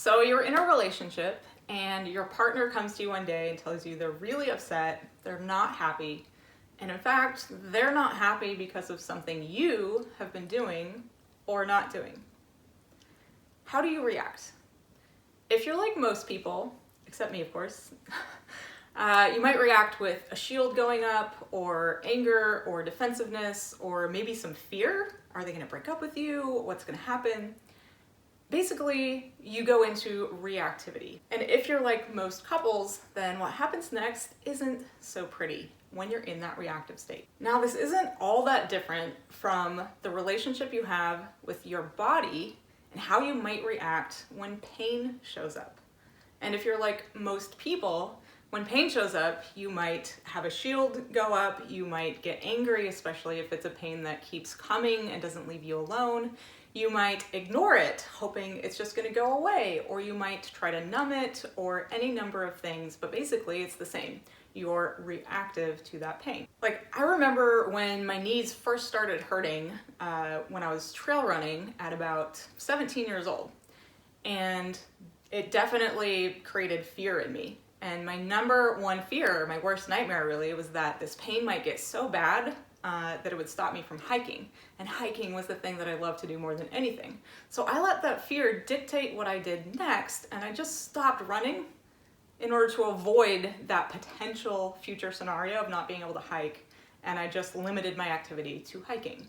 So you're in a relationship and your partner comes to you one day and tells you they're really upset, they're not happy, and in fact, they're not happy because of something you have been doing or not doing. How do you react? If you're like most people, except me of course, you might react with a shield going up, or anger, or defensiveness, or maybe some fear. Are they going to break up with you? What's going to happen? Basically, you go into reactivity. And if you're like most couples, then what happens next isn't so pretty when you're in that reactive state. Now, this isn't all that different from the relationship you have with your body and how you might react when pain shows up. And if you're like most people, when pain shows up, you might have a shield go up, you might get angry, especially if it's a pain that keeps coming and doesn't leave you alone. You might ignore it, hoping it's just gonna go away, or you might try to numb it, or any number of things, but basically it's the same. You're reactive to that pain. Like, I remember when my knees first started hurting when I was trail running at about 17 years old, and it definitely created fear in me. And my number one fear, my worst nightmare really, was that this pain might get so bad that it would stop me from hiking. And hiking was the thing that I loved to do more than anything. So I let that fear dictate what I did next, and I just stopped running in order to avoid that potential future scenario of not being able to hike, and I just limited my activity to hiking.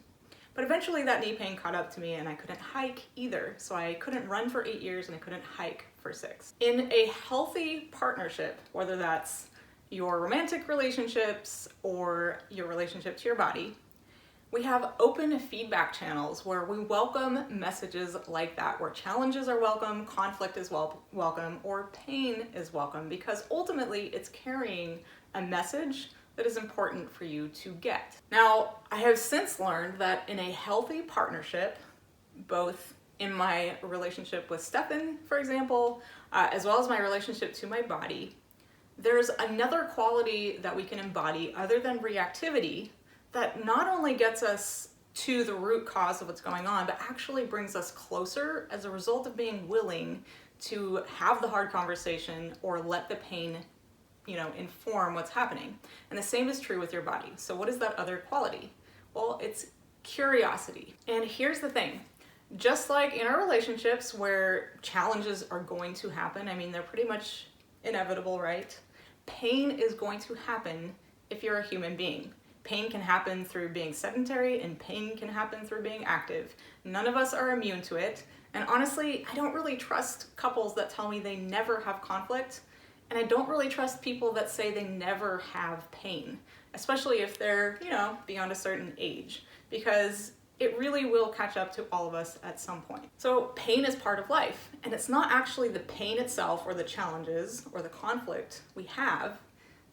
But eventually that knee pain caught up to me and I couldn't hike either. So I couldn't run for 8 years and I couldn't hike for 6. In a healthy partnership, whether that's your romantic relationships or your relationship to your body, we have open feedback channels where we welcome messages like that, where challenges are welcome, conflict is welcome, or pain is welcome, because ultimately it's carrying a message that is important for you to get. Now, I have since learned that in a healthy partnership, both in my relationship with Stefan, for example, as well as my relationship to my body, there's another quality that we can embody other than reactivity that not only gets us to the root cause of what's going on, but actually brings us closer as a result of being willing to have the hard conversation or let the pain inform what's happening. And the same is true with your body. So what is that other quality? Well, it's curiosity. And here's the thing. Just like in our relationships where challenges are going to happen, I mean, they're pretty much inevitable, right? Pain is going to happen if you're a human being. Pain can happen through being sedentary, and pain can happen through being active. None of us are immune to it. And honestly, I don't really trust couples that tell me they never have conflict. And I don't really trust people that say they never have pain, especially if they're, beyond a certain age, because it really will catch up to all of us at some point. So pain is part of life, and it's not actually the pain itself or the challenges or the conflict we have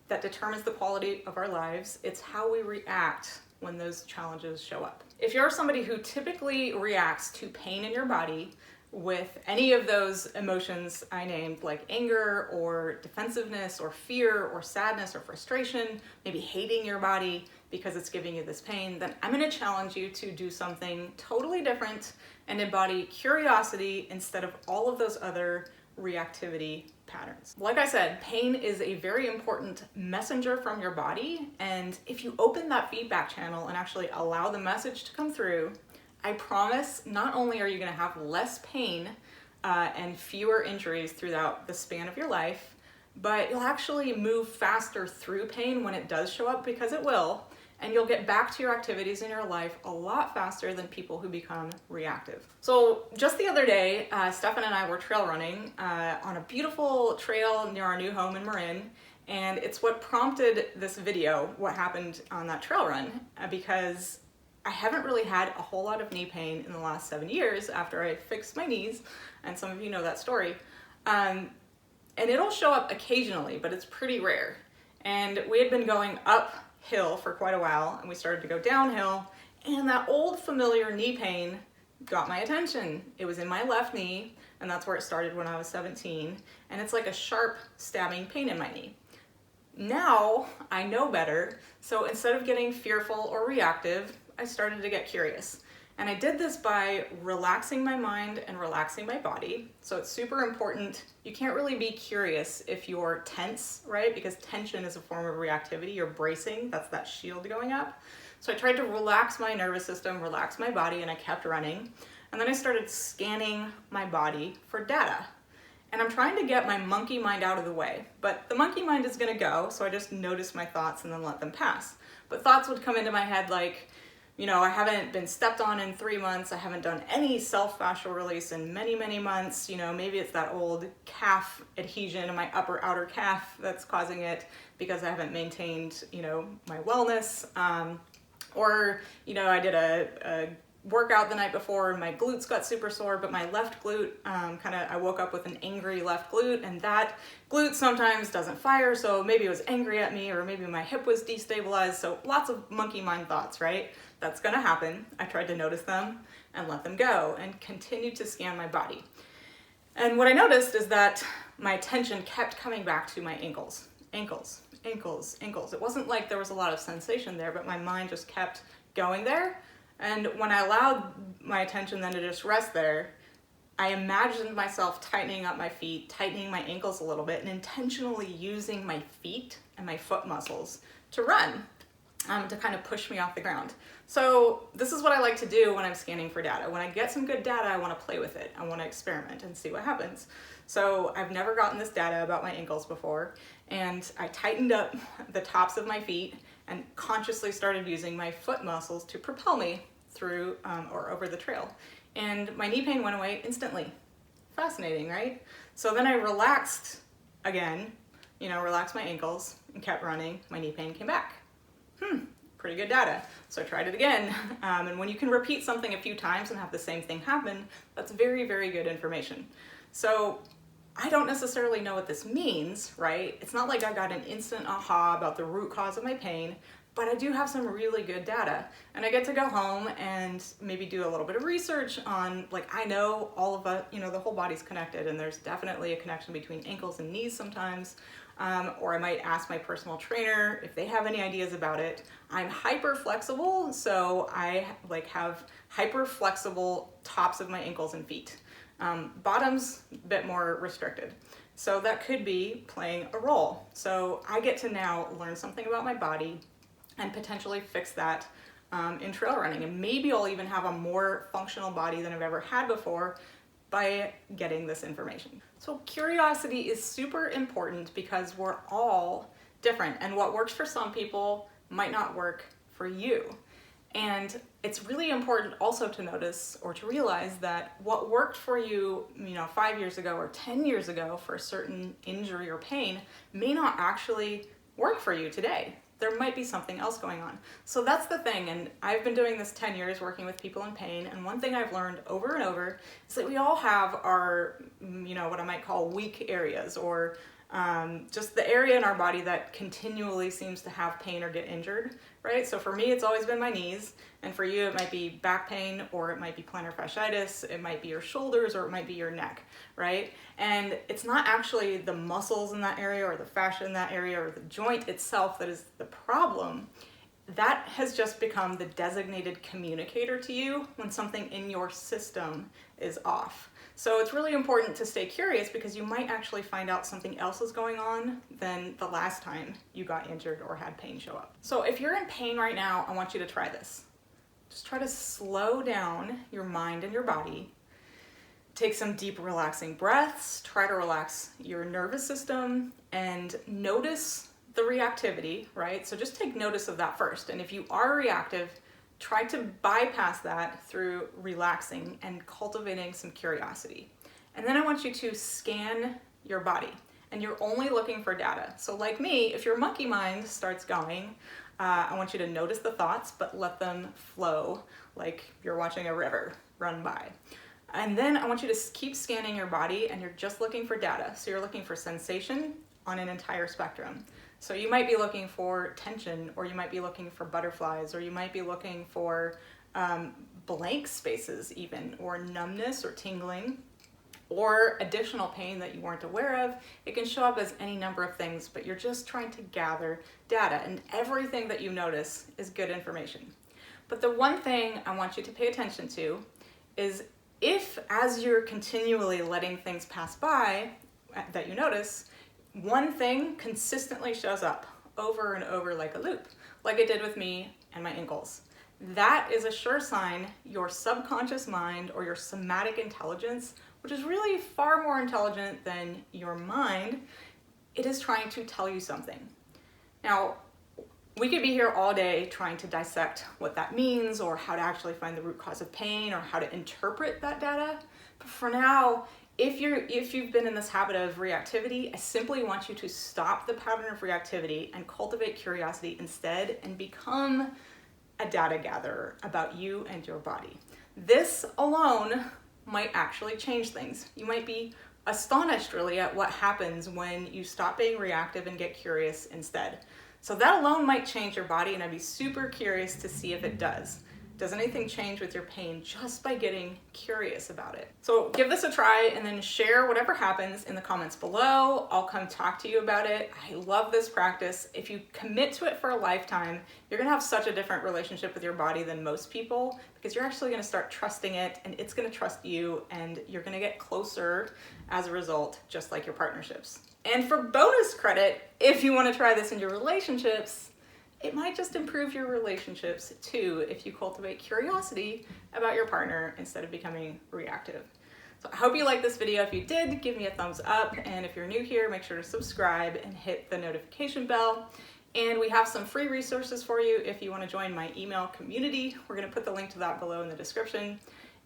that determines the quality of our lives. It's how we react when those challenges show up. If you're somebody who typically reacts to pain in your body with any of those emotions I named, like anger or defensiveness or fear or sadness or frustration, maybe hating your body because it's giving you this pain, then I'm going to challenge you to do something totally different and embody curiosity instead of all of those other reactivity patterns. Like I said, pain is a very important messenger from your body, and if you open that feedback channel and actually allow the message to come through, I promise not only are you going to have less pain and fewer injuries throughout the span of your life, but you'll actually move faster through pain when it does show up, because it will, and you'll get back to your activities in your life a lot faster than people who become reactive. So just the other day, Stefan and I were trail running on a beautiful trail near our new home in Marin, and it's what prompted this video, what happened on that trail run, because I haven't really had a whole lot of knee pain in the last 7 years after I fixed my knees, and some of you know that story. And it'll show up occasionally, but it's pretty rare. And we had been going uphill for quite a while, and we started to go downhill, and that old familiar knee pain got my attention. It was in my left knee, and that's where it started when I was 17, and it's like a sharp stabbing pain in my knee. Now I know better, so instead of getting fearful or reactive, I started to get curious. And I did this by relaxing my mind and relaxing my body. So it's super important. You can't really be curious if you're tense, right? Because tension is a form of reactivity. You're bracing, that's that shield going up. So I tried to relax my nervous system, relax my body, and I kept running. And then I started scanning my body for data. And I'm trying to get my monkey mind out of the way, but the monkey mind is gonna go, so I just notice my thoughts and then let them pass. But thoughts would come into my head like, I haven't been stepped on in 3 months, I haven't done any self-fascial release in many, many months, maybe it's that old calf adhesion in my upper outer calf that's causing it because I haven't maintained, my wellness. Or I did a workout the night before and my glutes got super sore, but my left glute, I woke up with an angry left glute, and that glute sometimes doesn't fire, so maybe it was angry at me, or maybe my hip was destabilized, so lots of monkey mind thoughts, right? That's gonna happen. I tried to notice them and let them go and continued to scan my body. And what I noticed is that my attention kept coming back to my ankles. It wasn't like there was a lot of sensation there, but my mind just kept going there. And when I allowed my attention then to just rest there, I imagined myself tightening up my feet, tightening my ankles a little bit, and intentionally using my feet and my foot muscles to run, to kind of push me off the ground. So this is what I like to do when I'm scanning for data. When I get some good data, I want to play with it. I want to experiment and see what happens. So I've never gotten this data about my ankles before, and I tightened up the tops of my feet and consciously started using my foot muscles to propel me through or over the trail. And my knee pain went away instantly. Fascinating, right? So then I relaxed again, relaxed my ankles and kept running. My knee pain came back. Pretty good data. So I tried it again. And when you can repeat something a few times and have the same thing happen, that's very, very good information. So I don't necessarily know what this means, right? It's not like I got an instant aha about the root cause of my pain, but I do have some really good data. And I get to go home and maybe do a little bit of research on, I know all of it, the whole body's connected, and there's definitely a connection between ankles and knees sometimes. Or I might ask my personal trainer if they have any ideas about it. I'm hyper flexible, so I have hyper flexible tops of my ankles and feet. Bottoms, a bit more restricted. So that could be playing a role. So I get to now learn something about my body and potentially fix that in trail running. And maybe I'll even have a more functional body than I've ever had before by getting this information. So curiosity is super important because we're all different, and what works for some people might not work for you. And it's really important also to notice or to realize that what worked for you, 5 years ago or 10 years ago for a certain injury or pain may not actually work for you today. There might be something else going on. So that's the thing, and I've been doing this 10 years working with people in pain, and one thing I've learned over and over is that we all have our, what I might call weak areas, or just the area in our body that continually seems to have pain or get injured, right? So for me, it's always been my knees, and for you, it might be back pain, or it might be plantar fasciitis, it might be your shoulders, or it might be your neck, right? And it's not actually the muscles in that area, or the fascia in that area, or the joint itself that is the problem. That has just become the designated communicator to you when something in your system is off. So it's really important to stay curious, because you might actually find out something else is going on than the last time you got injured or had pain show up. So if you're in pain right now, I want you to try this. Just try to slow down your mind and your body. Take some deep, relaxing breaths. Try to relax your nervous system and notice the reactivity, right? So just take notice of that first. And if you are reactive, try to bypass that through relaxing and cultivating some curiosity. And then I want you to scan your body, and you're only looking for data. So like me, if your monkey mind starts going, I want you to notice the thoughts, but let them flow like you're watching a river run by. And then I want you to keep scanning your body, and you're just looking for data. So you're looking for sensation on an entire spectrum. So you might be looking for tension, or you might be looking for butterflies, or you might be looking for blank spaces even, or numbness or tingling, or additional pain that you weren't aware of. It can show up as any number of things, but you're just trying to gather data, and everything that you notice is good information. But the one thing I want you to pay attention to is if, as you're continually letting things pass by that you notice, one thing consistently shows up over and over like a loop, like it did with me and my ankles. That is a sure sign your subconscious mind or your somatic intelligence, which is really far more intelligent than your mind, it is trying to tell you something. Now, we could be here all day trying to dissect what that means or how to actually find the root cause of pain or how to interpret that data. But for now, if you've been in this habit of reactivity, I simply want you to stop the pattern of reactivity and cultivate curiosity instead and become a data gatherer about you and your body. This alone might actually change things. You might be astonished really at what happens when you stop being reactive and get curious instead. So that alone might change your body, and I'd be super curious to see if it does. Does anything change with your pain just by getting curious about it? So give this a try and then share whatever happens in the comments below. I'll come talk to you about it. I love this practice. If you commit to it for a lifetime, you're gonna have such a different relationship with your body than most people because you're actually gonna start trusting it and it's gonna trust you and you're gonna get closer as a result, just like your partnerships. And for bonus credit, if you wanna try this in your relationships, it might just improve your relationships too if you cultivate curiosity about your partner instead of becoming reactive. So I hope you liked this video. If you did, give me a thumbs up. And if you're new here, make sure to subscribe and hit the notification bell. And we have some free resources for you if you want to join my email community. We're going to put the link to that below in the description.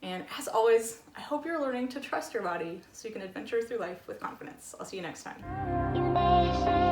And as always, I hope you're learning to trust your body so you can adventure through life with confidence. I'll see you next time.